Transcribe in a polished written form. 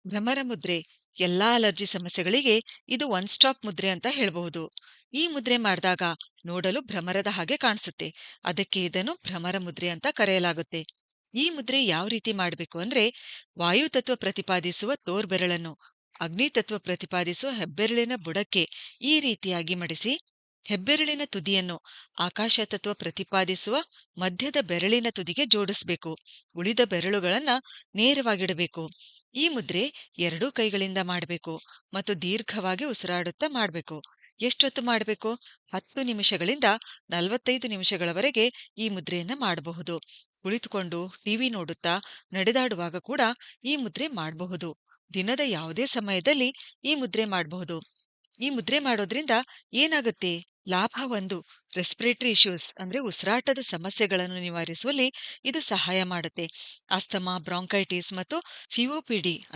ಭ್ರಮರ ಮುದ್ರೆ ಎಲ್ಲಾ ಅಲರ್ಜಿ ಸಮಸ್ಯೆಗಳಿಗೆ ಇದು ಒನ್ ಸ್ಟಾಪ್ ಮುದ್ರೆ ಅಂತ ಹೇಳ್ಬಹುದು. ಈ ಮುದ್ರೆ ಮಾಡಿದಾಗ ನೋಡಲು ಭ್ರಮರದ ಹಾಗೆ ಕಾಣಿಸುತ್ತೆ. ಅದಕ್ಕೆ ಇದನ್ನು ಭ್ರಮರ ಮುದ್ರೆ ಅಂತ ಕರೆಯಲಾಗುತ್ತೆ. ಈ ಮುದ್ರೆ ಯಾವ ರೀತಿ ಮಾಡಬೇಕು ಅಂದ್ರೆ, ವಾಯು ತತ್ವ ಪ್ರತಿಪಾದಿಸುವ ತೋರ್ಬೆರಳನ್ನು ಅಗ್ನಿ ತತ್ವ ಪ್ರತಿಪಾದಿಸುವ ಹೆಬ್ಬೆರಳಿನ ಬುಡಕ್ಕೆ ಈ ರೀತಿಯಾಗಿ ಮಡಿಸಿ, ಹೆಬ್ಬೆರಳಿನ ತುದಿಯನ್ನು ಆಕಾಶ ತತ್ವ ಪ್ರತಿಪಾದಿಸುವ ಮಧ್ಯದ ಬೆರಳಿನ ತುದಿಗೆ ಜೋಡಿಸ್ಬೇಕು. ಉಳಿದ ಬೆರಳುಗಳನ್ನ ನೇರವಾಗಿಡಬೇಕು. ಈ ಮುದ್ರೆ ಎರಡೂ ಕೈಗಳಿಂದ ಮಾಡಬೇಕು ಮತ್ತು ದೀರ್ಘವಾಗಿ ಉಸಿರಾಡುತ್ತಾ ಮಾಡಬೇಕು. ಎಷ್ಟೊತ್ತು ಮಾಡಬೇಕು? 10 ನಿಮಿಷಗಳಿಂದ 45 ನಿಮಿಷಗಳವರೆಗೆ ಈ ಮುದ್ರೆಯನ್ನ ಮಾಡಬಹುದು. ಕುಳಿತುಕೊಂಡು ಟಿವಿ ನೋಡುತ್ತಾ ನಡೆದಾಡುವಾಗ ಕೂಡ ಈ ಮುದ್ರೆ ಮಾಡಬಹುದು. ದಿನದ ಯಾವುದೇ ಸಮಯದಲ್ಲಿ ಈ ಮುದ್ರೆ ಮಾಡಬಹುದು. ಈ ಮುದ್ರೆ ಮಾಡೋದ್ರಿಂದ ಏನಾಗುತ್ತೆ? ಲಾಭ 1, ರೆಸ್ಪಿರೇಟರಿ ಇಶ್ಯೂಸ್ ಅಂದ್ರೆ ಉಸಿರಾಟದ ಸಮಸ್ಯೆಗಳನ್ನು ನಿವಾರಿಸುವಲ್ಲಿ ಇದು ಸಹಾಯ ಮಾಡುತ್ತೆ. ಅಸ್ತಮಾ, ಬ್ರಾಂಕೈಟಿಸ್ ಮತ್ತು ಸಿಒಪಿಡಿ